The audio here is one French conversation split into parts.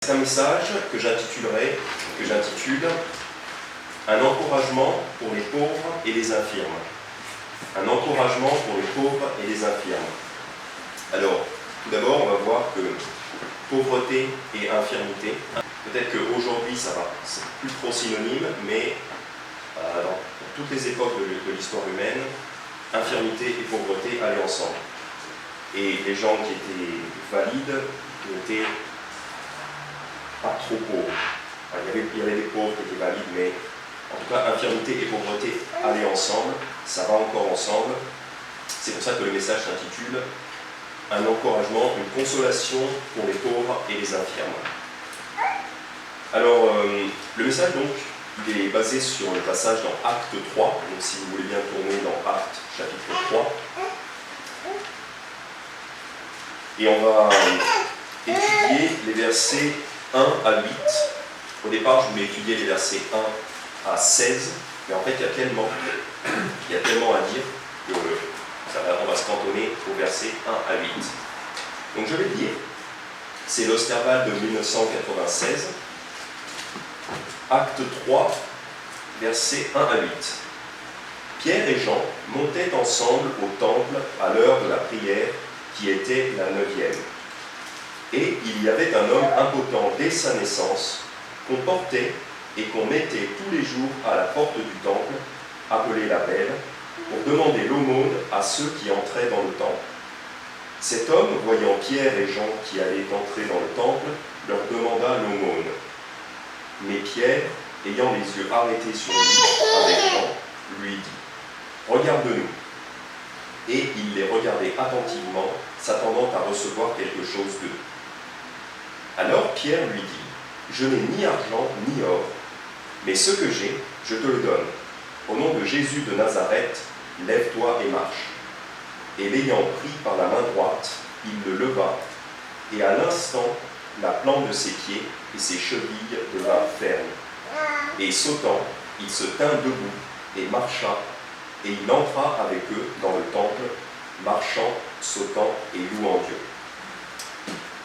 C'est un message que j'intitule Un encouragement pour les pauvres et les infirmes. Un encouragement pour les pauvres et les infirmes. Alors, tout d'abord, on va voir que pauvreté et infirmité, peut-être qu'aujourd'hui, c'est plus trop synonyme, mais dans toutes les époques de l'histoire humaine, infirmité et pauvreté allaient ensemble. Et les gens qui étaient valides n'étaient pas trop pauvres. Alors, il y avait des pauvres qui étaient valides, mais en tout cas, infirmité et pauvreté allaient ensemble, ça va encore ensemble. C'est pour ça que le message s'intitule Un encouragement, une consolation pour les pauvres et les infirmes. Alors, le message, donc, il est basé sur le passage dans Acte 3. Donc, si vous voulez bien tourner dans Acte, chapitre 3. Et on va étudier les versets 1 à 8. Au départ, je voulais étudier les versets 1 à 16, mais en fait, il y a tellement à dire que on va se cantonner au verset 1 à 8. Donc, je vais le lire. C'est l'Osterval de 1996. Acte 3, versets 1 à 8. Pierre et Jean montaient ensemble au temple à l'heure de la prière, qui était la 9e. Et il y avait un homme impotent dès sa naissance, qu'on portait et qu'on mettait tous les jours à la porte du temple, appelée la Belle, pour demander l'aumône à ceux qui entraient dans le temple. Cet homme, voyant Pierre et Jean qui allaient entrer dans le temple, leur demanda l'aumône. Mais Pierre, ayant les yeux arrêtés sur lui avec Jean, lui dit « Regarde-nous ». Et il les regardait attentivement, s'attendant à recevoir quelque chose d'eux. Alors Pierre lui dit « Je n'ai ni argent ni or, mais ce que j'ai, je te le donne. Au nom de Jésus de Nazareth, lève-toi et marche. » Et l'ayant pris par la main droite, il le leva, et à l'instant, la plante de ses pieds et ses chevilles devinrent fermes. Et sautant, il se tint debout et marcha, et il entra avec eux dans le temple, marchant, sautant et louant Dieu.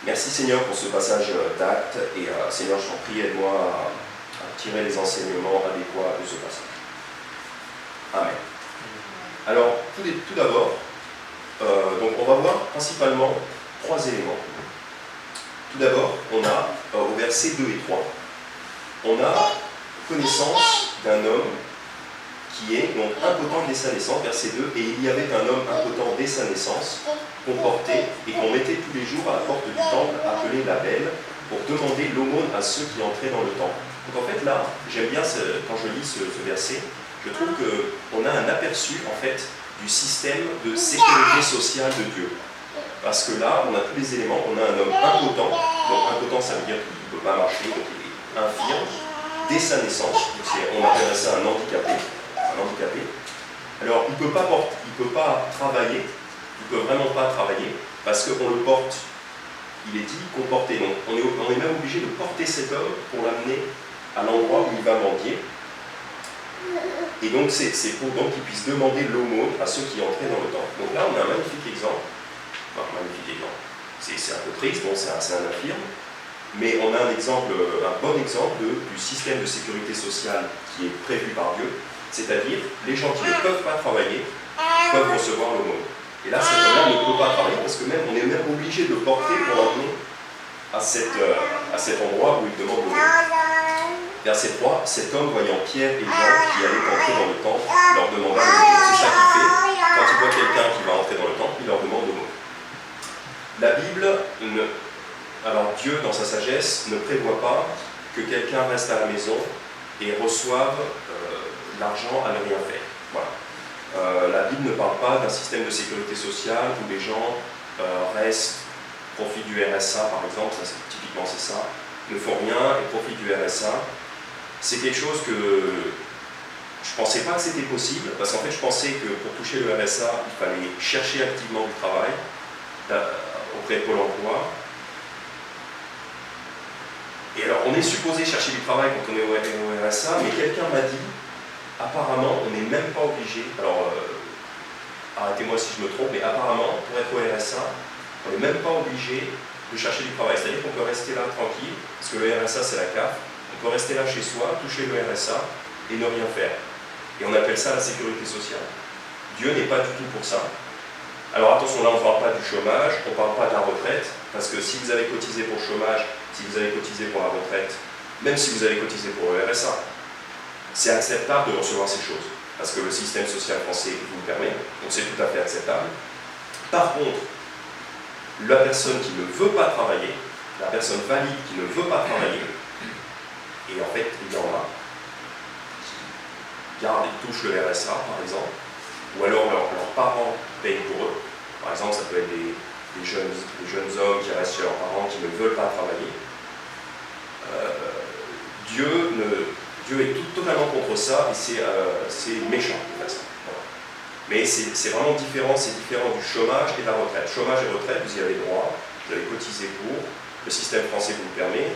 Merci Seigneur pour ce passage d'acte, et Seigneur, je t'en prie, aide-moi à tirer les enseignements adéquats de ce passage. Amen. Alors, tout d'abord, donc on va voir principalement 3 éléments. Tout d'abord, on a, au verset 2 et 3, on a connaissance d'un homme qui est donc impotent dès sa naissance, verset 2, et il y avait un homme impotent dès sa naissance, qu'on portait et qu'on mettait tous les jours à la porte du temple, appelé la Belle, pour demander l'aumône à ceux qui entraient dans le temple. Donc en fait là, j'aime bien, quand je lis ce verset, je trouve qu'on a un aperçu en fait du système de sécurité sociale de Dieu. Parce que là, on a tous les éléments, on a un homme impotent, donc impotent ça veut dire qu'il ne peut pas marcher, donc il est infirme, dès sa naissance, on appelle ça un handicapé. Alors, il ne peut pas travailler, il ne peut vraiment pas travailler, parce qu'on le porte, il est dit qu'on portait. Donc, on est même obligé de porter cet homme pour l'amener à l'endroit où il va mendier. Et donc, c'est pour qu'il puisse demander l'aumône à ceux qui entraient dans le temple. Donc là, on a un magnifique exemple. Enfin, c'est un peu triste, bon, c'est un infirme, mais on a un bon exemple du système de sécurité sociale qui est prévu par Dieu. C'est-à-dire, les gens qui ne peuvent pas travailler peuvent recevoir l'aumône. Et là, cet homme-là ne peut pas travailler parce que on est même obligé de porter pour l'emmener à cet endroit où il demande l'aumône. Verset 3, cet homme, voyant Pierre et Jean qui allaient entrer dans le temple, leur demanda l'aumône. C'est ça qu'il fait. Quand il voit quelqu'un qui va entrer dans le temple, il leur demande l'aumône. La Bible, alors Dieu, dans sa sagesse, ne prévoit pas que quelqu'un reste à la maison et reçoive l'argent à ne rien faire. Voilà. La Bible ne parle pas d'un système de sécurité sociale où les gens restent, profitent du RSA par exemple, typiquement c'est ça, ne font rien et profitent du RSA. C'est quelque chose que je ne pensais pas que c'était possible, parce qu'en fait je pensais que pour toucher le RSA, il fallait chercher activement du travail auprès de Pôle emploi. Et alors on est supposé chercher du travail quand on est au RSA, mais quelqu'un m'a dit apparemment, on n'est même pas obligé, alors arrêtez-moi si je me trompe, mais apparemment, pour être au RSA, on n'est même pas obligé de chercher du travail. C'est-à-dire qu'on peut rester là tranquille, parce que le RSA c'est la CAF, on peut rester là chez soi, toucher le RSA et ne rien faire. Et on appelle ça la sécurité sociale. Dieu n'est pas du tout pour ça. Alors attention, là on ne parle pas du chômage, on ne parle pas de la retraite, parce que si vous avez cotisé pour le chômage, si vous avez cotisé pour la retraite, même si vous avez cotisé pour le RSA, c'est acceptable de recevoir ces choses, parce que le système social français vous le permet, donc c'est tout à fait acceptable. Par contre, la personne qui ne veut pas travailler, la personne valide qui ne veut pas travailler, et en fait il y en a qui gardent et touchent le RSA par exemple, ou alors leurs parents payent pour eux. Par exemple, ça peut être des jeunes hommes qui restent chez leurs parents qui ne veulent pas travailler. Dieu est totalement contre ça et c'est méchant de faire ça. Voilà. Mais c'est vraiment différent, c'est différent du chômage et de la retraite. Chômage et retraite, vous y avez droit, vous avez cotisé pour, le système français vous le permet,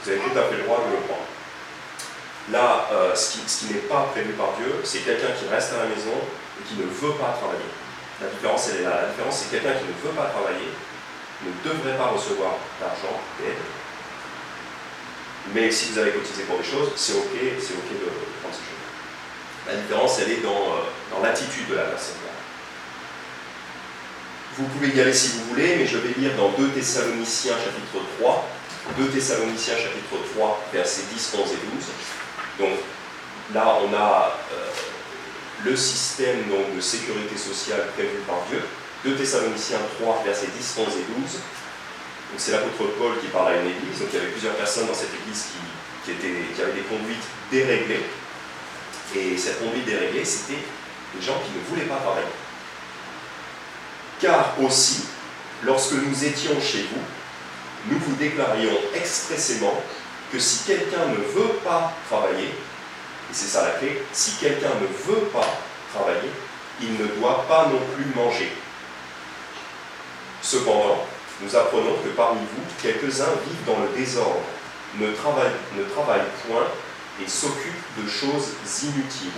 vous avez tout à fait le droit de le prendre. Là, ce qui n'est pas prévu par Dieu, c'est quelqu'un qui reste à la maison et qui ne veut pas travailler. La différence, elle est là. La différence, c'est quelqu'un qui ne veut pas travailler, ne devrait pas recevoir d'argent, d'aide. Mais si vous avez cotisé pour des choses, c'est ok de prendre ces choses. La différence, elle est dans l'attitude de la personne. Vous pouvez y aller si vous voulez, mais je vais lire dans 2 Thessaloniciens chapitre 3. 2 Thessaloniciens chapitre 3, versets 10, 11 et 12. Donc là, on a le système donc, de sécurité sociale prévu par Dieu. 2 Thessaloniciens 3, versets 10, 11 et 12. Donc c'est l'apôtre Paul qui parle à une église. Donc il y avait plusieurs personnes dans cette église qui avaient des conduites déréglées. Et cette conduite déréglée, c'était des gens qui ne voulaient pas travailler. Car aussi, lorsque nous étions chez vous, nous vous déclarions expressément que si quelqu'un ne veut pas travailler, et c'est ça la clé, si quelqu'un ne veut pas travailler, il ne doit pas non plus manger. Cependant, nous apprenons que parmi vous, quelques-uns vivent dans le désordre, ne travaillent point et s'occupent de choses inutiles.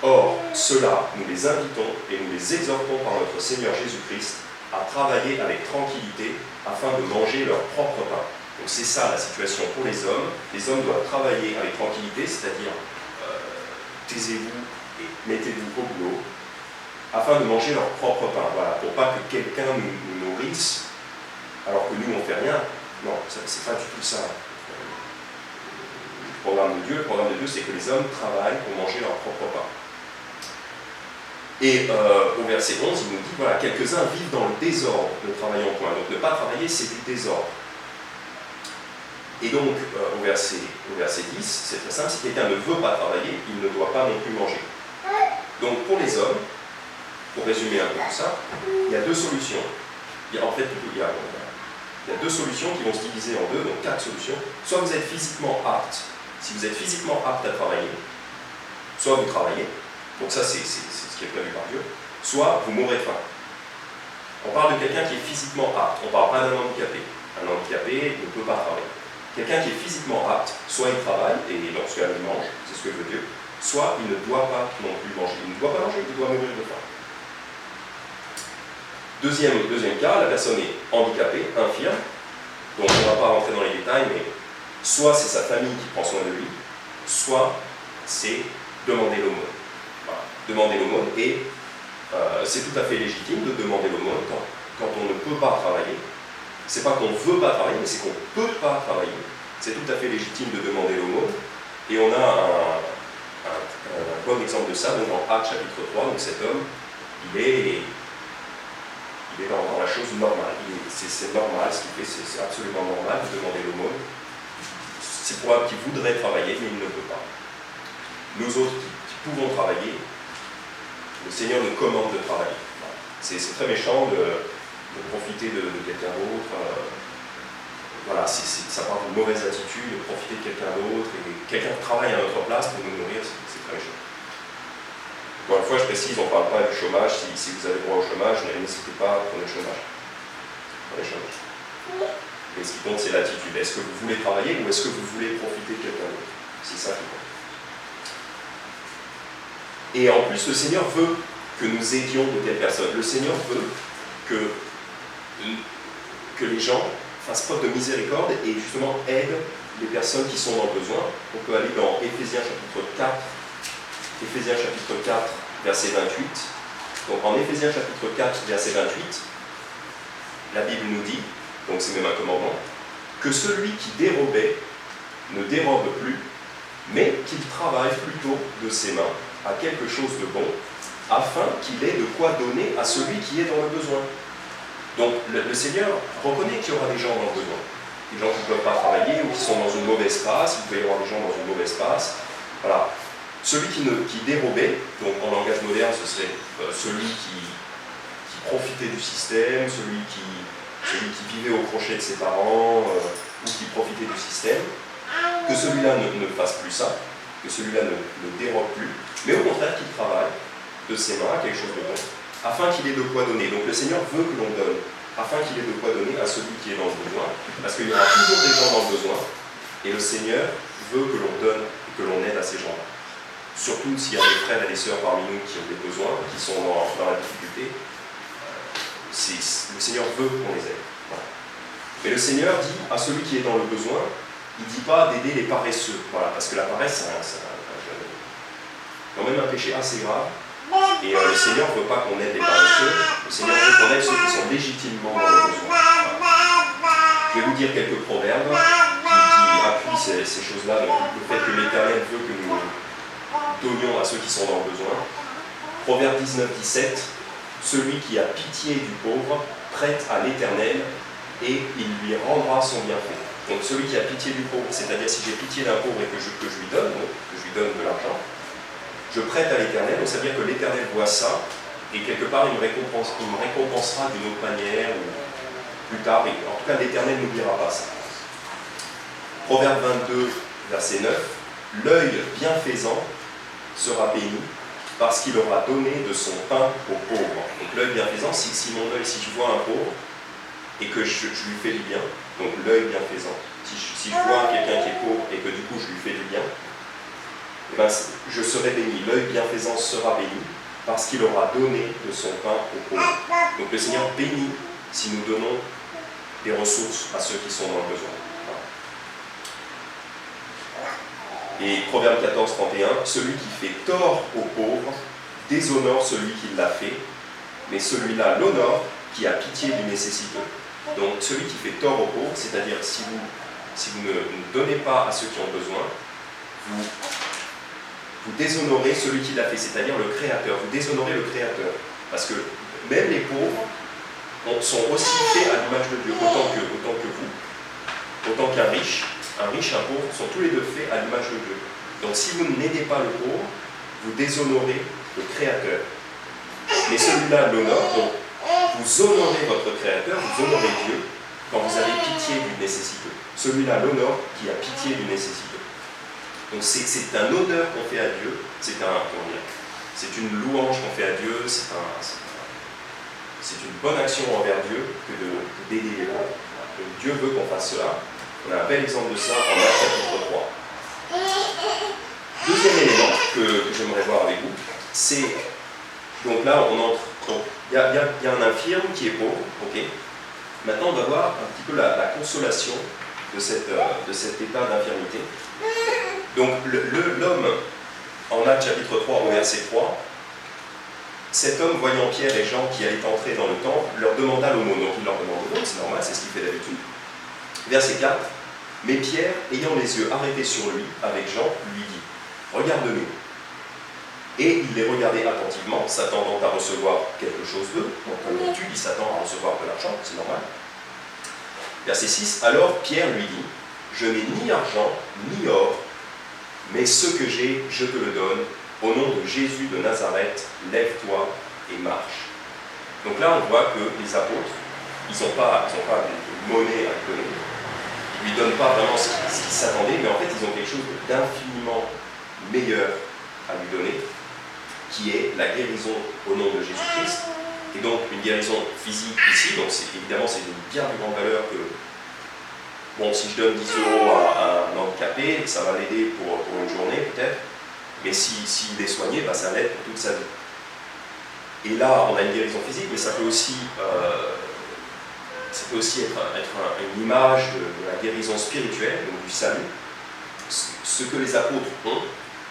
Or, ceux-là, nous les invitons et nous les exhortons par notre Seigneur Jésus-Christ à travailler avec tranquillité afin de manger leur propre pain. Donc c'est ça la situation pour les hommes. Les hommes doivent travailler avec tranquillité, c'est-à-dire taisez-vous et mettez-vous au boulot, afin de manger leur propre pain. Voilà, pour pas que quelqu'un nous nourrisse, alors que nous on ne fait rien. Non, c'est pas du tout ça. Le programme de Dieu, c'est que les hommes travaillent pour manger leur propre pain. Et au verset 11, il nous dit, voilà, quelques-uns vivent dans le désordre, ne travaillant point. Donc ne pas travailler, c'est du désordre. Et donc, au verset 10, c'est très simple, si quelqu'un ne veut pas travailler, il ne doit pas non plus manger. Donc pour les hommes, pour résumer un peu tout ça, il y a 2 solutions. Il y a 2 solutions qui vont se diviser en 2, donc 4 solutions. Soit vous êtes physiquement apte, si vous êtes physiquement apte à travailler, soit vous travaillez, donc ça c'est ce qui est prévu par Dieu, soit vous mourrez de faim. On parle de quelqu'un qui est physiquement apte, on ne parle pas d'un handicapé. Un handicapé ne peut pas travailler. Quelqu'un qui est physiquement apte, soit il travaille, et dans ce cas il mange, c'est ce que veut Dieu, soit il ne doit pas non plus manger. Il ne doit pas manger, il doit mourir de faim. Deuxième cas, la personne est handicapée, infirme, donc on ne va pas rentrer dans les détails, mais soit c'est sa famille qui prend soin de lui, soit c'est demander l'aumône. Voilà. Demander l'aumône, et c'est tout à fait légitime de demander l'aumône quand on ne peut pas travailler. C'est pas qu'on ne veut pas travailler, mais c'est qu'on ne peut pas travailler. C'est tout à fait légitime de demander l'aumône. Et on a un bon exemple de ça, donc dans Actes chapitre 3, donc cet homme, il est dans la chose normale. C'est normal, ce qu'il fait, c'est absolument normal de demander l'aumône. C'est probable qu'il voudrait travailler, mais il ne peut pas. Nous autres qui pouvons travailler, le Seigneur nous commande de travailler. Voilà. C'est très méchant de profiter de quelqu'un d'autre. Voilà, ça part d'une mauvaise attitude, de profiter de quelqu'un d'autre, et quelqu'un travaille à notre place pour nous nourrir, c'est très méchant. Encore une fois, je précise, on ne parle pas du chômage. Si vous avez droit au chômage, n'hésitez pas à prendre le chômage. Prenez le chômage. Mais ce qui compte, c'est l'attitude. Est-ce que vous voulez travailler ou est-ce que vous voulez profiter de quelqu'un d'autre? C'est ça qui compte. Et en plus, le Seigneur veut que nous aidions de telles personnes. Le Seigneur veut que que les gens fassent preuve de miséricorde et justement aident les personnes qui sont dans le besoin. On peut aller dans Éphésiens chapitre 4, verset 28. Donc en Éphésiens chapitre 4, verset 28, la Bible nous dit, donc c'est même un commandement, que celui qui dérobait ne dérobe plus, mais qu'il travaille plutôt de ses mains à quelque chose de bon, afin qu'il ait de quoi donner à celui qui est dans le besoin. Donc le Seigneur reconnaît qu'il y aura des gens dans le besoin. Des gens qui ne peuvent pas travailler ou qui sont dans une mauvaise passe, il peut y avoir des gens dans une mauvaise passe. Voilà. Celui qui dérobait, donc en langage moderne, ce serait celui qui profitait du système, celui qui vivait au crochet de ses parents ou qui profitait du système, que celui-là ne fasse plus ça, que celui-là ne dérobe plus, mais au contraire qu'il travaille de ses mains à quelque chose de bon, afin qu'il ait de quoi donner. Donc le Seigneur veut que l'on donne, afin qu'il ait de quoi donner à celui qui est dans le besoin, parce qu'il y aura toujours des gens dans le besoin, et le Seigneur veut que l'on donne et que l'on aide à ces gens-là. Surtout s'il y a des frères et des sœurs parmi nous qui ont des besoins, qui sont dans la difficulté, le Seigneur veut qu'on les aide. Voilà. Mais le Seigneur dit à celui qui est dans le besoin, il ne dit pas d'aider les paresseux, voilà, parce que la paresse, c'est quand même un péché assez grave, et le Seigneur ne veut pas qu'on aide les paresseux, le Seigneur veut qu'on aide ceux qui sont légitimement dans le besoin. Voilà. Je vais vous dire quelques proverbes qui appuient ces choses-là, donc le fait que l'Éternel veut que nous donnions à ceux qui sont dans le besoin. Proverbe 19, 17, celui qui a pitié du pauvre prête à l'Éternel et il lui rendra son bienfait. Donc celui qui a pitié du pauvre, c'est-à-dire si j'ai pitié d'un pauvre et que je lui donne, donc que je lui donne de l'argent, je prête à l'Éternel, donc ça veut dire que l'Éternel voit ça et quelque part il me récompensera d'une autre manière ou plus tard, et en tout cas l'Éternel n'oubliera pas ça. Proverbe 22, verset 9, l'œil bienfaisant sera béni parce qu'il aura donné de son pain aux pauvres. Donc l'œil bienfaisant, si mon œil, si je vois un pauvre et que je lui fais du bien, donc l'œil bienfaisant, si je vois quelqu'un qui est pauvre et que du coup je lui fais du bien, eh ben, je serai béni, l'œil bienfaisant sera béni parce qu'il aura donné de son pain aux pauvres. Donc le Seigneur bénit si nous donnons des ressources à ceux qui sont dans le besoin. Et Proverbe 14, 31, celui qui fait tort aux pauvres déshonore celui qui l'a fait, mais celui-là l'honore qui a pitié du nécessiteux. Donc celui qui fait tort aux pauvres, c'est-à-dire si vous ne donnez pas à ceux qui ont besoin, vous déshonorez celui qui l'a fait, c'est-à-dire le Créateur, vous déshonorez le Créateur. Parce que même les pauvres sont aussi faits à l'image de Dieu, autant que vous, autant qu'un riche, un pauvre, sont tous les deux faits à l'image de Dieu. Donc si vous n'aidez pas le pauvre, vous déshonorez le Créateur. Mais celui-là l'honore, donc vous honorez votre Créateur, vous honorez Dieu, quand vous avez pitié du nécessiteux. Celui-là l'honore qui a pitié du nécessiteux. Donc c'est un honneur qu'on fait à Dieu, c'est une louange qu'on fait à Dieu, c'est une bonne action envers Dieu que d'aider les pauvres. Donc Dieu veut qu'on fasse cela. On a un bel exemple de ça en Actes chapitre 3. Deuxième élément que j'aimerais voir avec vous, c'est, donc là on entre, il y a un infirme qui est pauvre, ok. Maintenant on va voir un petit peu la consolation de cet état d'infirmité. Donc l'homme, en Actes chapitre 3 au verset 3, cet homme voyant Pierre et Jean qui allaient entrer dans le temple, leur demanda l'aumône. Donc il leur demande l'aumône, c'est normal, c'est ce qu'il fait d'habitude. Verset 4, mais Pierre, ayant les yeux arrêtés sur lui, avec Jean, lui dit, regarde-nous. Et il les regardait attentivement, s'attendant à recevoir quelque chose d'eux. Donc comme d'habitude, il s'attend à recevoir de l'argent, c'est normal. Verset 6, alors Pierre lui dit, je n'ai ni argent, ni or, mais ce que j'ai, je te le donne. Au nom de Jésus de Nazareth, lève-toi et marche. Donc là, on voit que les apôtres, ils n'ont pas de monnaie à lui donner. Ils ne lui donnent pas vraiment ce qu'ils s'attendaient, mais en fait, ils ont quelque chose d'infiniment meilleur à lui donner, qui est la guérison au nom de Jésus-Christ. Et donc, une guérison physique ici, donc évidemment, c'est d'une bien plus grande valeur que... Bon, si je donne 10 € à un handicapé, ça va l'aider pour une journée peut-être, mais s'il est soigné, bah, ça l'aide pour toute sa vie. Et là, on a une guérison physique, mais ça peut aussi ça peut aussi être une image de la guérison spirituelle, donc du salut. Ce que les apôtres ont,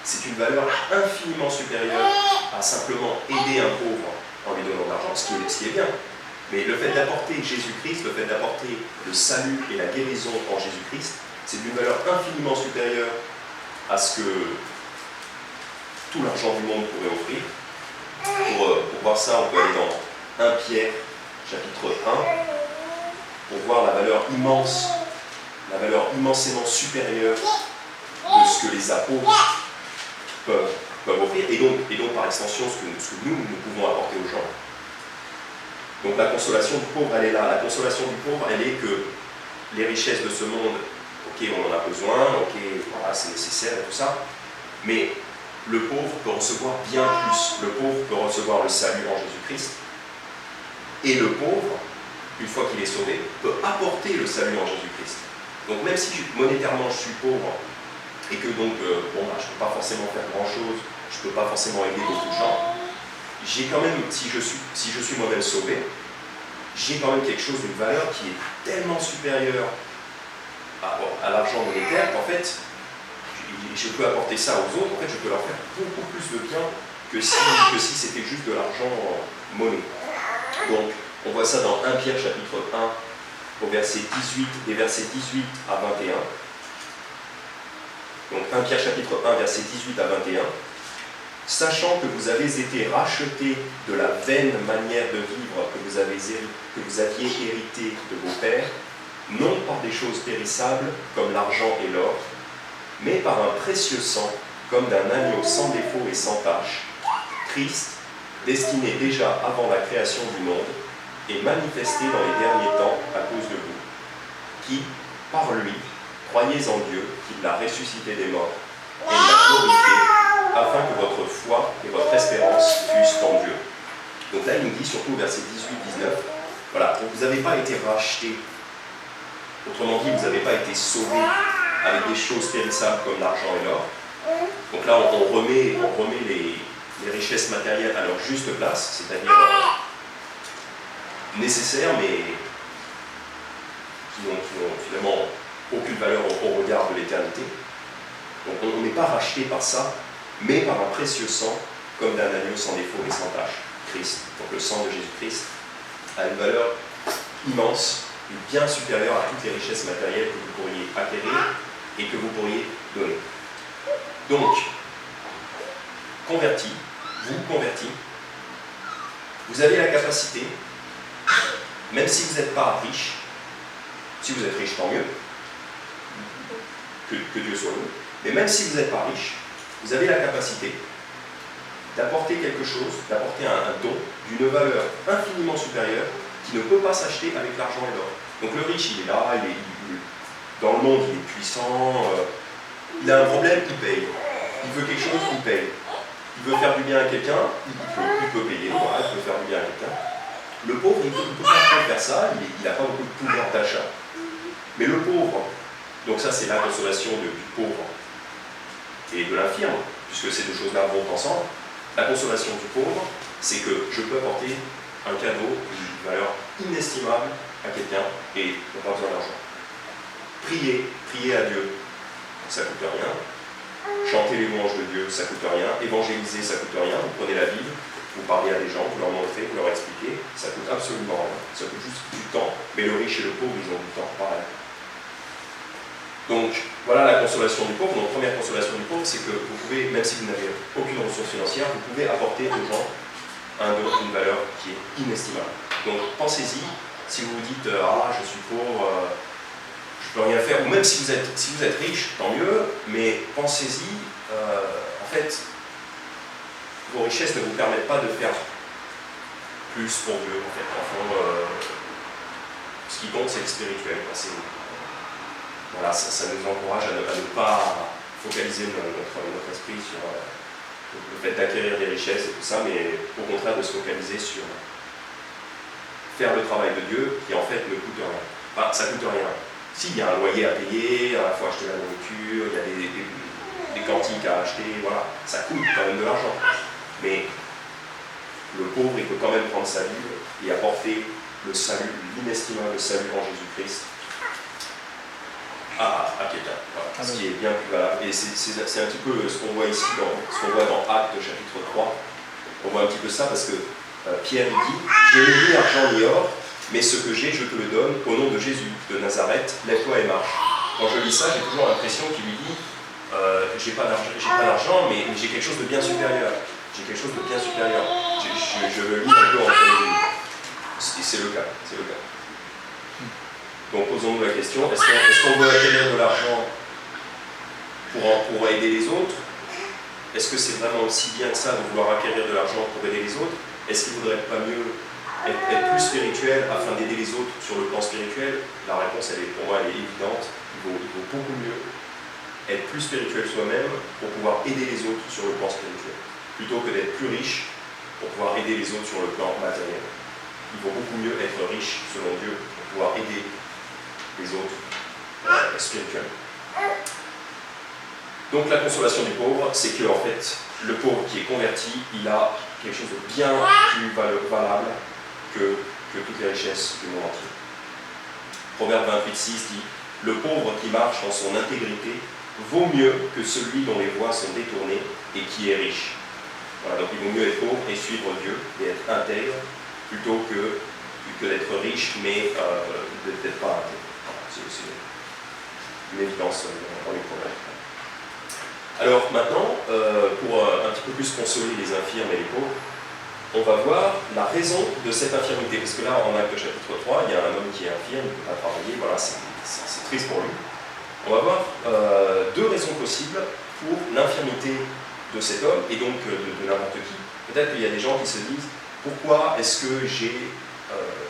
c'est une valeur infiniment supérieure à simplement aider un pauvre en lui donnant de l'argent, ce qui est bien. Mais le fait d'apporter Jésus-Christ, le fait d'apporter le salut et la guérison en Jésus-Christ, c'est d'une valeur infiniment supérieure à ce que tout l'argent du monde pourrait offrir. Pour voir ça, on peut aller dans 1 Pierre, chapitre 1, pour voir la valeur immense, la valeur immensément supérieure de ce que les apôtres peuvent offrir, et donc par extension ce que nous pouvons apporter aux gens. Donc la consolation du pauvre, elle est là. La consolation du pauvre, elle est que les richesses de ce monde, ok, on en a besoin, ok, voilà, c'est nécessaire et tout ça, mais le pauvre peut recevoir bien plus. Le pauvre peut recevoir le salut en Jésus-Christ, et le pauvre, une fois qu'il est sauvé, peut apporter le salut en Jésus-Christ. Donc même si monétairement je suis pauvre, et que donc, je ne peux pas forcément faire grand-chose, je ne peux pas forcément aider beaucoup de gens, j'ai quand même, si je suis moi-même sauvé, j'ai quand même quelque chose d'une valeur qui est tellement supérieure à l'argent monétaire qu'en fait, je peux apporter ça aux autres, en fait, je peux leur faire beaucoup plus de bien que si c'était juste de l'argent monnaie. Donc, on voit ça dans 1 Pierre chapitre 1, au verset 18, des versets 18 à 21. Donc 1 Pierre chapitre 1, versets 18 à 21. Sachant que vous avez été rachetés de la vaine manière de vivre que vous aviez hérité de vos pères, non par des choses périssables comme l'argent et l'or, mais par un précieux sang, comme d'un agneau sans défaut et sans tache, Christ, destiné déjà avant la création du monde, et manifesté dans les derniers temps à cause de vous, qui, par lui, croyez en Dieu, qui l'a ressuscité des morts, et l'a glorifié, afin que votre foi et votre espérance fussent en Dieu. Donc là, il nous dit surtout au verset 18-19, voilà, vous n'avez pas été rachetés, autrement dit, vous n'avez pas été sauvés avec des choses périssables comme l'argent et l'or. Donc là, on remet les richesses matérielles à leur juste place, c'est-à-dire nécessaires, mais qui n'ont finalement aucune valeur au regard de l'éternité. Donc on n'est pas racheté par ça, mais par un précieux sang, comme d'un agneau sans défaut et sans tache, Christ. Donc le sang de Jésus-Christ a une valeur immense et bien supérieure à toutes les richesses matérielles que vous pourriez acquérir et que vous pourriez donner. Donc, converti, vous avez la capacité, même si vous n'êtes pas riche, si vous êtes riche, tant mieux, que Dieu soit heureux, mais même si vous n'êtes pas riche, vous avez la capacité d'apporter quelque chose, d'apporter un don d'une valeur infiniment supérieure qui ne peut pas s'acheter avec l'argent et l'or. Donc le riche, il est là, dans le monde, il est puissant, il a un problème, il paye. Il veut quelque chose, il paye. Il veut faire du bien à quelqu'un, il peut payer, voilà, il peut faire du bien à quelqu'un. Le pauvre, il ne peut pas trop faire ça, il n'a pas beaucoup de pouvoir d'achat. Mais le pauvre, donc ça c'est la consolation du pauvre et de l'infirme, puisque ces deux choses-là vont ensemble. La consolation du pauvre, c'est que je peux apporter un cadeau d'une valeur inestimable à quelqu'un et il n'a pas besoin d'argent. Prier à Dieu, ça ne coûte rien. Chanter les louanges de Dieu, ça ne coûte rien. Évangéliser, ça ne coûte rien. Vous prenez la Bible, vous parlez à des gens, vous leur montrez, vous leur expliquez, ça ne coûte absolument rien. Ça coûte juste du temps, mais le riche et le pauvre, ils ont du temps, pareil. Donc, voilà la consolation du pauvre. Donc, première consolation du pauvre, c'est que vous pouvez, même si vous n'avez aucune ressource financière, vous pouvez apporter aux gens un don, une valeur qui est inestimable. Donc, pensez-y. Si vous vous dites « Ah, je suis pauvre, je ne peux rien faire », ou même si vous êtes riche, tant mieux, mais pensez-y, en fait, vos richesses ne vous permettent pas de faire plus pour Dieu, en fait. Enfin, ce qui compte, c'est le spirituel. Voilà, ça nous encourage à ne pas focaliser notre esprit sur le fait d'acquérir des richesses et tout ça, mais au contraire de se focaliser sur faire le travail de Dieu qui en fait ne coûte rien. Enfin, ça ne coûte rien. S'il y a un loyer à payer, il faut acheter la nourriture, il y a des cantiques à acheter, voilà, ça coûte quand même de l'argent. Mais le pauvre, il peut quand même prendre sa Bible et apporter le salut, l'inestimable salut en Jésus-Christ à quelqu'un. Voilà. Ce qui est bien plus valable. Et c'est un petit peu ce qu'on voit ici, ce qu'on voit dans Actes chapitre 3. On voit un petit peu ça parce que Pierre il dit « Je n'ai ni argent ni or, mais ce que j'ai, je te le donne, au nom de Jésus de Nazareth, lève-toi et marche. » Quand je lis ça, j'ai toujours l'impression qu'il lui dit j'ai pas d'argent, mais j'ai quelque chose de bien supérieur. J'ai quelque chose de bien supérieur. Je le lis un peu entre les lignes. Et c'est le cas. Donc posons-nous la question, est-ce qu'on veut acquérir de l'argent pour aider les autres? Est-ce que c'est vraiment aussi bien que ça de vouloir acquérir de l'argent pour aider les autres? Est-ce qu'il ne vaudrait pas mieux être plus spirituel afin d'aider les autres sur le plan spirituel? La réponse, pour moi, elle est évidente. Il vaut beaucoup mieux être plus spirituel soi-même pour pouvoir aider les autres sur le plan spirituel, plutôt que d'être plus riche pour pouvoir aider les autres sur le plan matériel. Il vaut beaucoup mieux être riche, selon Dieu, pour pouvoir aider les autres spirituellement. Donc la consolation du pauvre, c'est que en fait, le pauvre qui est converti, il a quelque chose de bien plus valable que toutes les richesses du monde entier. Proverbe 28,6 dit « Le pauvre qui marche dans son intégrité vaut mieux que celui dont les voies sont détournées et qui est riche. » Voilà, donc il vaut mieux être pauvre et suivre Dieu et être intègre plutôt que d'être riche mais d'être pas intègre. Voilà, c'est une évidence dans les proverbes. Alors maintenant, pour un petit peu plus consoler les infirmes et les pauvres, on va voir la raison de cette infirmité. Parce que là, en Actes chapitre 3, il y a un homme qui est infirme, il ne peut pas travailler, voilà, c'est triste pour lui. On va voir deux raisons possibles pour l'infirmité de cet homme, et donc de n'importe qui. Peut-être qu'il y a des gens qui se disent, pourquoi est-ce que j'ai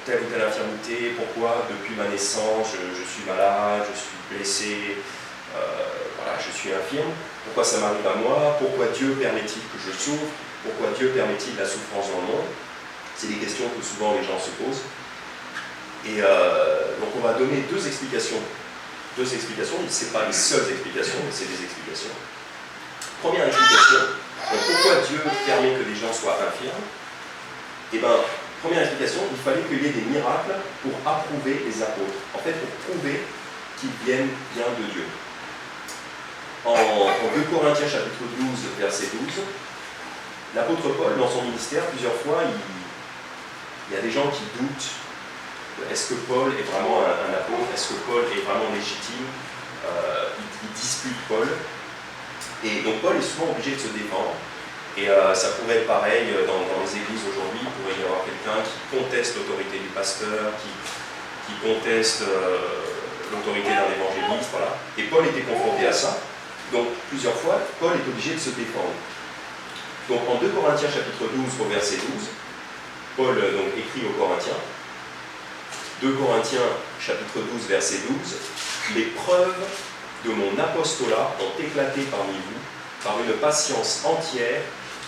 telle ou telle infirmité, pourquoi depuis ma naissance je suis malade, je suis blessé, voilà, je suis infirme, pourquoi ça m'arrive à moi, pourquoi Dieu permet-il que je souffre, pourquoi Dieu permet-il la souffrance dans le monde? C'est des questions que souvent les gens se posent. Et donc on va donner deux explications. Ce n'est pas les seules explications, mais c'est des explications. Première explication, donc pourquoi Dieu permet que des gens soient infirmes? Eh bien, première explication, il fallait qu'il y ait des miracles pour approuver les apôtres. En fait, pour prouver qu'ils viennent bien de Dieu. En 2 Corinthiens chapitre 12, verset 12, l'apôtre Paul, dans son ministère, plusieurs fois, il y a des gens qui doutent. Est-ce que Paul est vraiment un apôtre? Est-ce que Paul est vraiment légitime? Il dispute Paul. Et donc Paul est souvent obligé de se défendre. Et ça pourrait être pareil dans les églises aujourd'hui. Il pourrait y avoir quelqu'un qui conteste l'autorité du pasteur, qui conteste l'autorité d'un évangéliste. Voilà. Et Paul était confronté à ça. Donc plusieurs fois, Paul est obligé de se défendre. Donc en 2 Corinthiens chapitre 12 au verset 12, Paul donc, écrit aux Corinthiens, 2 Corinthiens chapitre 12 verset 12, les preuves de mon apostolat ont éclaté parmi vous par une patience entière,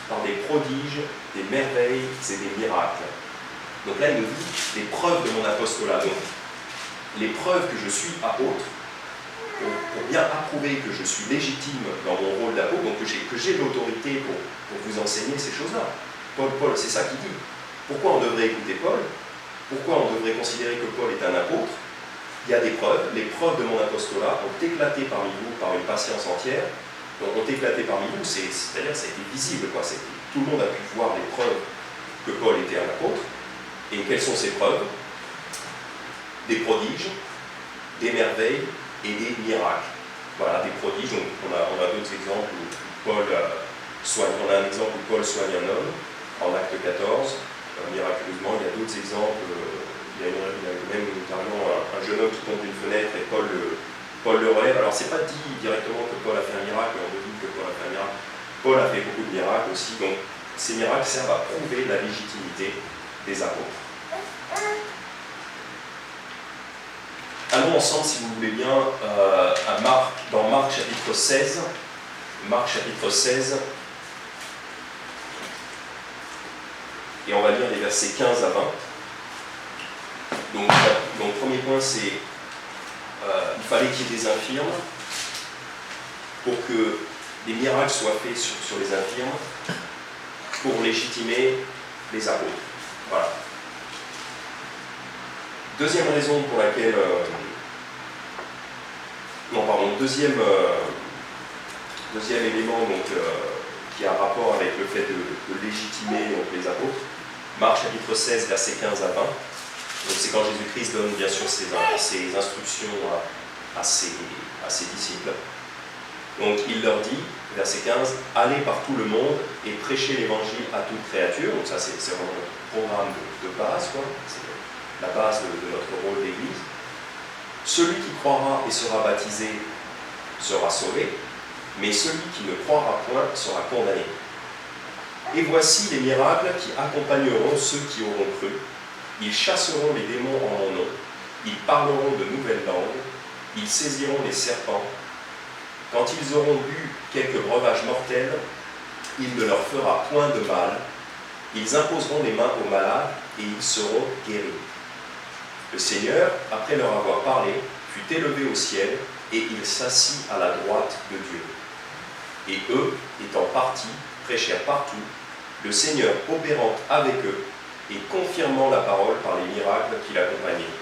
par des prodiges, des merveilles et des miracles. Donc là il nous dit les preuves de mon apostolat, donc les preuves que je suis apôtre, pour bien approuver que je suis légitime dans mon rôle d'apôtre, donc que j'ai l'autorité pour vous enseigner ces choses-là. Paul, c'est ça qu'il dit. Pourquoi on devrait écouter Paul? Pourquoi on devrait considérer que Paul est un apôtre? Il y a des preuves. Les preuves de mon apostolat ont éclaté parmi vous par une patience entière. Donc ont éclaté parmi vous, c'est-à-dire que ça a été visible. Tout le monde a pu voir les preuves que Paul était un apôtre. Et quelles sont ces preuves? Des prodiges, des merveilles et des miracles. Voilà, des prodiges. Donc on a d'autres exemples où Paul soigne. On a un exemple où Paul soigne un homme, en acte 14, miraculeusement. Il y a d'autres exemples. Il y a même notamment un jeune homme qui tombe d'une fenêtre et Paul le relève. Alors c'est pas dit directement que Paul a fait un miracle, on devine que Paul a fait un miracle. Paul a fait beaucoup de miracles aussi. Donc ces miracles servent à prouver la légitimité des apôtres. Allons ensemble, si vous voulez bien, dans Marc chapitre 16. Marc chapitre 16. Et on va lire les versets 15 à 20. Donc premier point, c'est il fallait qu'il y ait des infirmes pour que des miracles soient faits sur les infirmes pour légitimer les apôtres. Voilà. Deuxième raison pour laquelle... deuxième élément donc, qui a rapport avec le fait de légitimer donc, les apôtres. Marc chapitre 16, versets 15 à 20. Donc c'est quand Jésus-Christ donne bien sûr ses instructions à ses disciples. Donc il leur dit, verset 15, « Allez par tout le monde et prêchez l'évangile à toute créature ». Donc ça c'est vraiment notre programme de base, quoi. C'est la base de notre rôle d'église. « Celui qui croira et sera baptisé sera sauvé, mais celui qui ne croira point sera condamné. Et voici les miracles qui accompagneront ceux qui auront cru. Ils chasseront les démons en mon nom, ils parleront de nouvelles langues, ils saisiront les serpents. Quand ils auront bu quelques breuvages mortels, il ne leur fera point de mal. Ils imposeront les mains aux malades et ils seront guéris. » Le Seigneur, après leur avoir parlé, fut élevé au ciel et il s'assit à la droite de Dieu. Et eux, étant partis, prêchèrent partout, le Seigneur opérant avec eux et confirmant la parole par les miracles qui l'accompagnaient.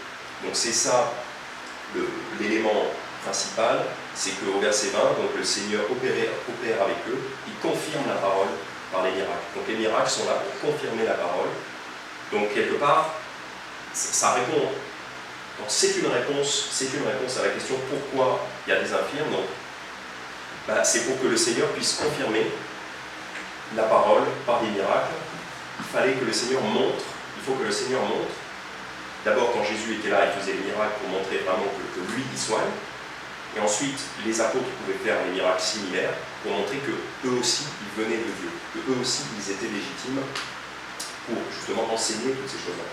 Donc c'est ça l'élément principal, c'est qu'au verset 20, donc le Seigneur opère avec eux, il confirme la parole par les miracles. Donc les miracles sont là pour confirmer la parole. Donc quelque part, ça répond. Donc c'est une réponse à la question pourquoi il y a des infirmes. Donc, c'est pour que le Seigneur puisse confirmer la parole par des miracles. Il fallait que le Seigneur montre, il faut que le Seigneur montre. D'abord, quand Jésus était là, il faisait les miracles pour montrer vraiment que lui, il soigne. Et ensuite, les apôtres pouvaient faire des miracles similaires pour montrer qu'eux aussi, ils venaient de Dieu, qu'eux aussi, ils étaient légitimes pour justement enseigner toutes ces choses-là.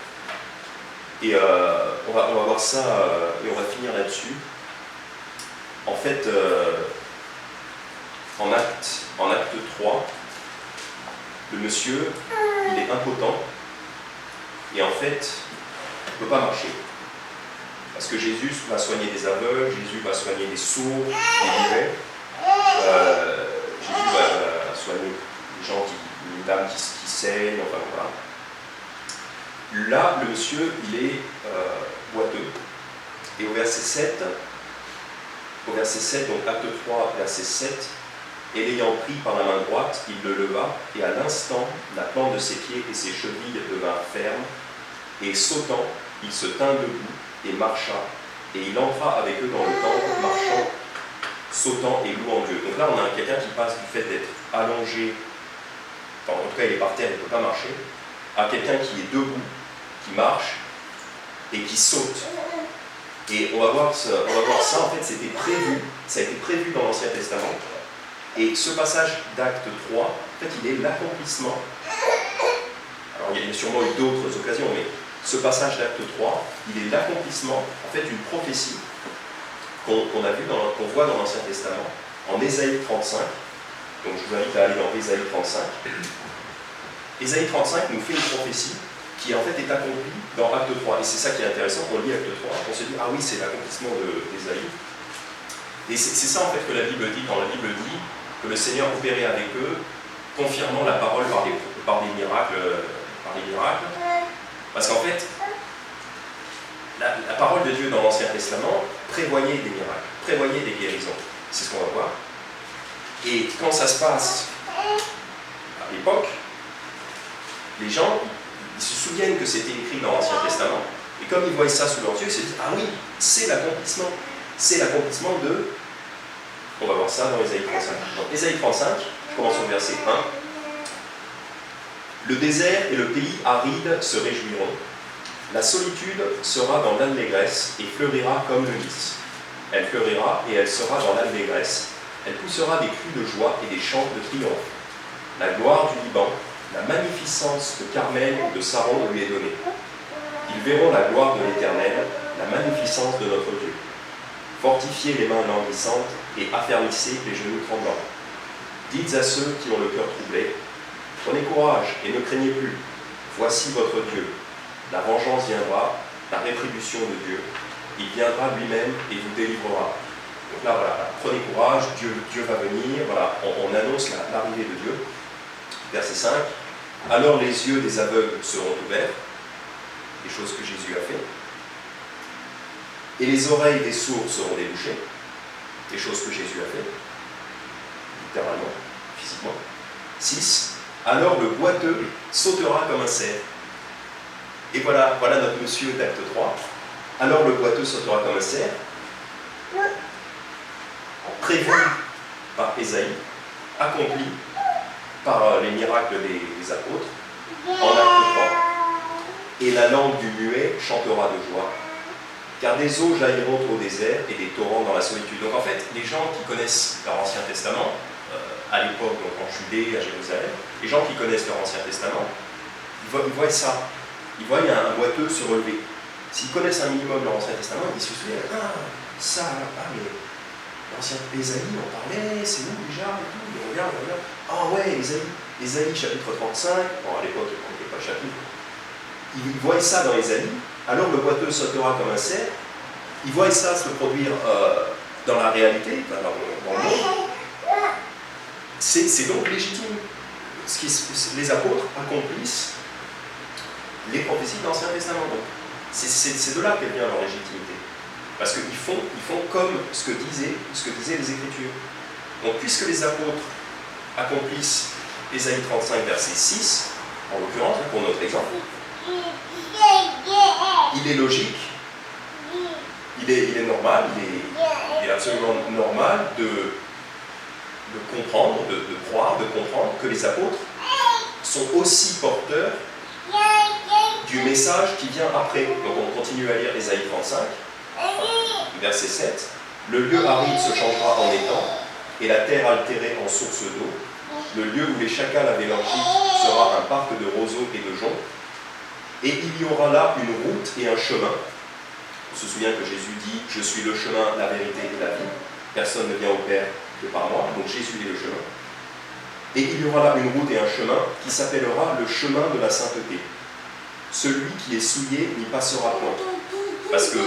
Et on va voir ça, et on va finir là-dessus. En fait, en acte 3, le monsieur, il est impotent, et en fait, il ne peut pas marcher. Parce que Jésus va soigner des aveugles, Jésus va soigner des sourds, des muets. Jésus va soigner des gens, une dame qui saigne, enfin voilà. Là, le monsieur, il est boiteux. Et au verset 7, donc acte 3, verset 7, et l'ayant pris par la main droite, il le leva, et à l'instant, la plante de ses pieds et ses chevilles devinrent fermes, et sautant, il se tint debout et marcha, et il entra avec eux dans le temple, marchant, sautant et louant Dieu. Donc là, on a quelqu'un qui passe du fait d'être allongé, enfin, en tout cas il est par terre, il ne peut pas marcher, à quelqu'un qui est debout, qui marche et qui saute. Et on va voir ça, en fait, c'était prévu, ça a été prévu dans l'Ancien Testament. Et ce passage d'acte 3, en fait, il est l'accomplissement. Alors, il y a sûrement eu d'autres occasions, mais ce passage d'acte 3, il est l'accomplissement, en fait, d'une prophétie qu'on voit dans l'Ancien Testament, en Ésaïe 35. Donc, je vous invite à aller dans Ésaïe 35. Ésaïe 35 nous fait une prophétie qui en fait est accomplie dans Acte 3. Et c'est ça qui est intéressant, on lit Acte 3, on se dit, ah oui, c'est l'accomplissement d'Ésaïe. Et c'est ça en fait que la Bible dit, quand la Bible dit que le Seigneur opérait avec eux, confirmant la parole par des miracles. Parce qu'en fait, la parole de Dieu dans l'Ancien Testament prévoyait des miracles, prévoyait des guérisons. C'est ce qu'on va voir. Et quand ça se passe à l'époque, les gens, ils se souviennent que c'était écrit dans l'Ancien Testament. Et comme ils voient ça sous leurs yeux, ils se disent, ah oui, c'est l'accomplissement. C'est l'accomplissement de... On va voir ça dans Ésaïe 35. Dans Ésaïe 35, je commence au verset 1. Le désert et le pays aride se réjouiront. La solitude sera dans l'allégresse et fleurira comme le lys. Elle fleurira et elle sera dans l'allégresse. Elle poussera des cris de joie et des chants de triomphe. La gloire du Liban, la magnificence de Carmel et de Saron lui est donnée. Ils verront la gloire de l'Éternel, la magnificence de notre Dieu. Fortifiez les mains languissantes et affermissez les genoux tremblants. Dites à ceux qui ont le cœur troublé, prenez courage et ne craignez plus. Voici votre Dieu. La vengeance viendra, la rétribution de Dieu. Il viendra lui-même et vous délivrera. Donc là, voilà, prenez courage, Dieu va venir. Voilà, on annonce l'arrivée de Dieu. Verset 5. Alors les yeux des aveugles seront ouverts, des choses que Jésus a fait. et les oreilles des sourds seront débouchées, les choses que Jésus a fait, littéralement, physiquement. 6. Alors le boiteux sautera comme un cerf. Et voilà notre monsieur d'acte 3. Alors le boiteux sautera comme un cerf, prévu par Ésaïe, accompli par les miracles des apôtres, en acte 3. Et la langue du muet chantera de joie, car des eaux jailliront au désert et des torrents dans la solitude. Donc en fait, les gens qui connaissent leur Ancien Testament, à l'époque, donc en Judée, à Jérusalem, les gens qui connaissent leur Ancien Testament, ils voient ça. Ils voient un boiteux se relever. S'ils connaissent un minimum leur Ancien Testament, ils se souviennent, mais l'Ancien Ésaïe, on parlait, c'est où déjà et tout, et on regarde. Ah ouais, Ésaïe chapitre 35, bon à l'époque, ils ne comptaient pas le chapitre. Ils voient ça dans Ésaïe, alors le boiteux sautera comme un cerf, ils voient ça se produire dans la réalité, dans le monde. C'est donc légitime. Les apôtres accomplissent les prophéties de l'Ancien Testament. C'est de là qu'elle vient leur légitimité. Parce qu'ils font comme ce que disaient les Écritures. Donc, puisque les apôtres accomplissent Ésaïe 35, verset 6, en l'occurrence, pour notre exemple, il est logique, il est normal, il est absolument normal de comprendre, de croire, de comprendre que les apôtres sont aussi porteurs du message qui vient après. Donc on continue à lire Ésaïe 35, verset 7. Le lieu aride se changera en étang, et la terre altérée en source d'eau. Le lieu où les chacals avaient leur gîte sera un parc de roseaux et de joncs. Et il y aura là une route et un chemin. On se souvient que Jésus dit « Je suis le chemin, la vérité et la vie. Personne ne vient au Père que par moi. » Donc Jésus est le chemin. Et il y aura là une route et un chemin qui s'appellera le chemin de la sainteté. Celui qui est souillé n'y passera point. Parce que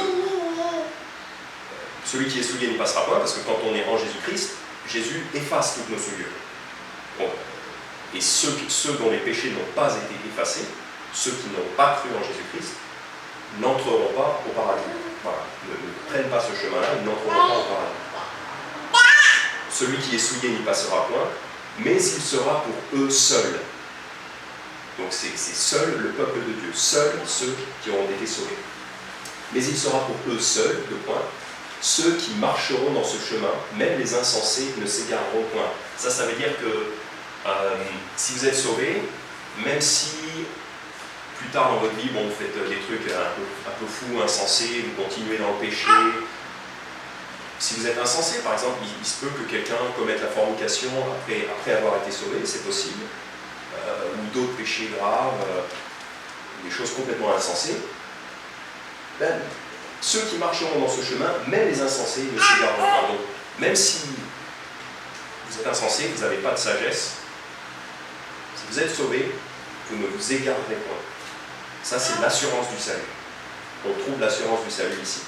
celui qui est souillé n'y passera point, parce que quand on est en Jésus-Christ, Jésus efface toutes nos souillures. Bon. Et ceux dont les péchés n'ont pas été effacés, ceux qui n'ont pas cru en Jésus-Christ, n'entreront pas au paradis. Voilà. Ne prennent pas ce chemin-là, ils n'entreront pas au paradis. Celui qui est souillé n'y passera point, mais il sera pour eux seuls. Donc c'est seul le peuple de Dieu, seuls ceux qui auront été sauvés. Mais il sera pour eux seuls, deux points, ceux qui marcheront dans ce chemin, même les insensés ne s'égareront point. Ça veut dire que si vous êtes sauvés, même si plus tard dans votre vie, vous faites des trucs un peu fous, insensés, vous continuez dans le péché. Si vous êtes insensé, par exemple, il se peut que quelqu'un commette la fornication après avoir été sauvé, c'est possible, ou d'autres péchés graves, des choses complètement insensées. Ceux qui marcheront dans ce chemin, même les insensés, ne s'égareront pas. Donc, même si vous êtes insensé, vous n'avez pas de sagesse, si vous êtes sauvé, vous ne vous égarerez point. Ça, c'est l'assurance du salut. On trouve l'assurance du salut ici.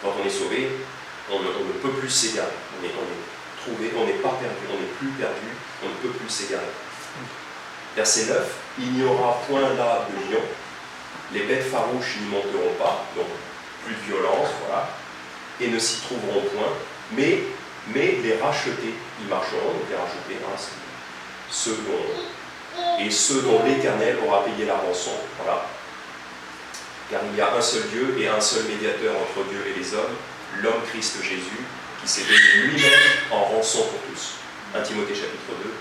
Quand on est sauvé, on ne peut plus s'égarer. On est trouvé, on n'est pas perdu, on n'est plus perdu, on ne peut plus s'égarer. Verset 9, il n'y aura point là de lion, les bêtes farouches n'y monteront pas, donc plus de violence, voilà, et ne s'y trouveront point, mais les rachetés y marcheront, donc les rachetés, ceux dont l'Éternel aura payé la rançon, voilà. Car il y a un seul Dieu et un seul médiateur entre Dieu et les hommes, l'homme Christ Jésus, qui s'est donné lui-même en rançon pour tous. 1 Timothée chapitre 2,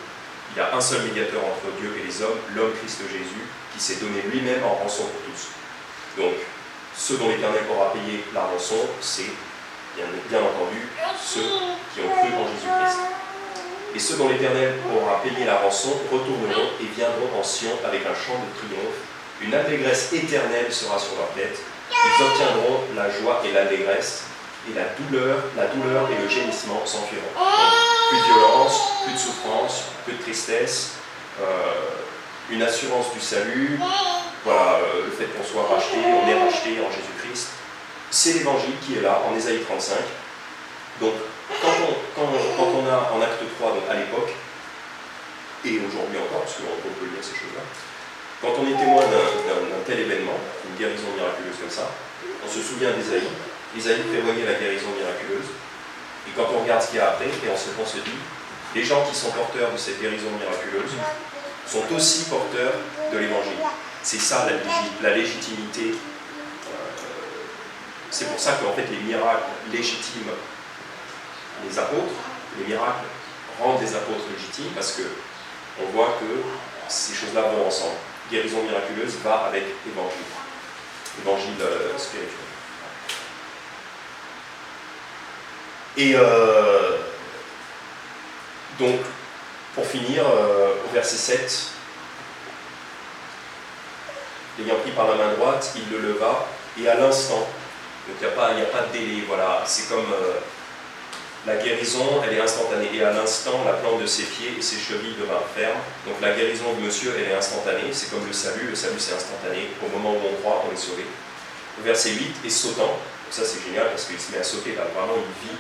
il y a un seul médiateur entre Dieu et les hommes, l'homme Christ Jésus, qui s'est donné lui-même en rançon pour tous. Donc, ceux dont l'Éternel aura payé la rançon, c'est bien entendu ceux qui ont cru en Jésus-Christ. Et ceux dont l'Éternel aura payé la rançon retourneront et viendront en Sion avec un chant de triomphe. Une allégresse éternelle sera sur leur tête. Ils obtiendront la joie et l'allégresse, et la douleur et le gémissement s'enfuiront. Plus de violence, plus de souffrance, plus de tristesse, une assurance du salut, voilà, le fait qu'on soit racheté, on est racheté en Jésus-Christ. C'est l'évangile qui est là, en Ésaïe 35. Donc, quand on a en acte 3, donc à l'époque, et aujourd'hui encore, parce qu'on peut lire ces choses-là, quand on est témoin d'un tel événement, une guérison miraculeuse comme ça, On se souvient d'Ésaïe. Ésaïe prévoyait la guérison miraculeuse. Et quand on regarde ce qu'il y a après, et on se dit, les gens qui sont porteurs de cette guérison miraculeuse sont aussi porteurs de l'Évangile. C'est ça la légitimité. C'est pour ça qu'en fait les miracles légitiment les apôtres, les miracles rendent les apôtres légitimes, parce qu'on voit que ces choses-là vont ensemble. Guérison miraculeuse va avec évangile, évangile spirituel. Et donc, pour finir, au verset 7, l'ayant pris par la main droite, il le leva, et à l'instant, donc il n'y a pas de délai, voilà, c'est comme la guérison, elle est instantanée, et à l'instant, la plante de ses pieds et ses chevilles devinrent fermes. Donc la guérison de monsieur, elle est instantanée, c'est comme le salut c'est instantané, au moment où on croit, on est sauvé. Au verset 8, et sautant, donc ça c'est génial, parce qu'il se met à sauter, là, vraiment il vit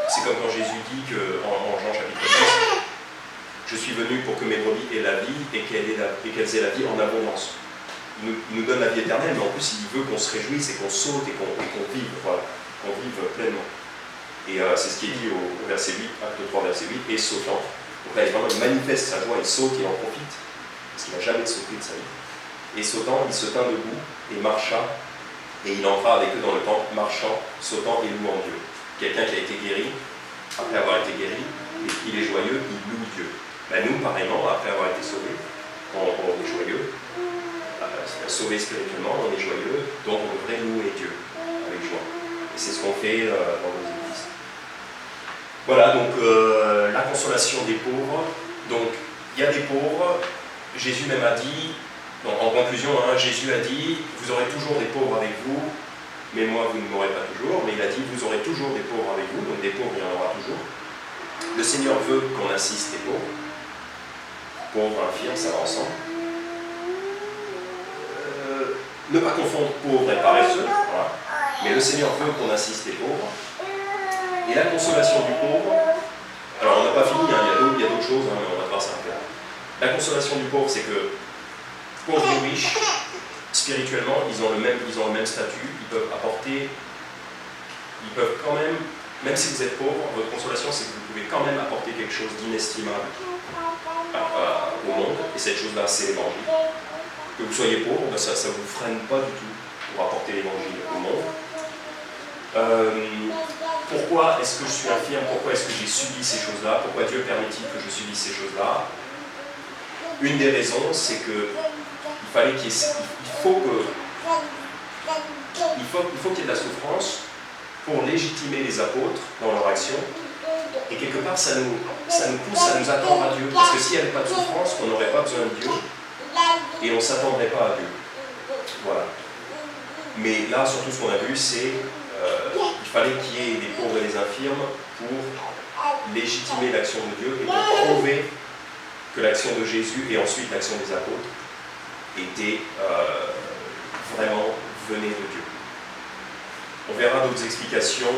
c'est comme quand Jésus dit en Jean chapitre 10, je suis venu pour que mes brebis aient la vie et qu'elles aient la vie en abondance. Il nous donne la vie éternelle, mais en plus il veut qu'on se réjouisse et qu'on saute et qu'on vive, voilà, qu'on vive pleinement. Et c'est ce qui est dit au verset 8, acte 3, verset 8, et sautant. Donc là, il manifeste sa joie, il saute et en profite, parce qu'il n'a jamais sauté de sa vie. Et sautant, il se tint debout et marcha, et il entra avec eux dans le temple, marchant, sautant et louant Dieu. Quelqu'un qui a été guéri, après avoir été guéri, il est joyeux, il loue Dieu. Ben nous, pareillement, après avoir été sauvés, on est joyeux, sauvé spirituellement, on est joyeux, donc on devrait louer Dieu avec joie. Et c'est ce qu'on fait dans nos églises. Voilà, donc la consolation des pauvres. Donc, il y a des pauvres, Jésus même a dit, donc, en conclusion, Jésus a dit, vous aurez toujours des pauvres avec vous, mais moi vous ne m'aurez pas toujours, mais il a dit, vous aurez toujours des pauvres avec vous, donc des pauvres il y en aura toujours. Le Seigneur veut qu'on assiste les pauvres, pauvres, infirmes, ça va ensemble. Ne pas confondre pauvres et paresseux, voilà. Mais le Seigneur veut qu'on assiste les pauvres. Et la consolation du pauvre, alors on n'a pas fini, il y a d'autres choses, mais on va devoir s'arrêter là. La consolation du pauvre, c'est que pauvres ou riches, spirituellement, ils ont le même statut, ils peuvent apporter, ils peuvent quand même si vous êtes pauvre, votre consolation, c'est que vous pouvez quand même apporter quelque chose d'inestimable au monde, et cette chose-là, c'est l'évangile. Que vous soyez pauvre, ben ça ne vous freine pas du tout pour apporter l'évangile au monde. Pourquoi est-ce que je suis infirme? Pourquoi est-ce que j'ai subi ces choses-là? Pourquoi Dieu permet-il que je subisse ces choses-là? Une des raisons, c'est que il faut qu'il y ait de la souffrance pour légitimer les apôtres dans leur action. Et quelque part, ça nous pousse à nous attendre à Dieu. Parce que s'il n'y avait pas de souffrance, on n'aurait pas besoin de Dieu. Et on ne s'attendrait pas à Dieu. Voilà. Mais là, surtout, ce qu'on a vu, c'est qu'il fallait qu'il y ait des pauvres et des infirmes pour légitimer l'action de Dieu et pour prouver que l'action de Jésus et ensuite l'action des apôtres était vraiment venait de Dieu. On verra d'autres explications.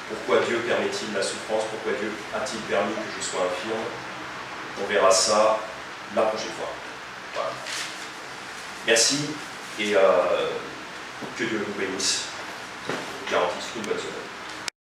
Pourquoi Dieu permet-il la souffrance? Pourquoi Dieu a-t-il permis que je sois infirme? On verra ça la prochaine fois. Voilà. Merci et que Dieu vous bénisse. Je vous garantisse une bonne semaine.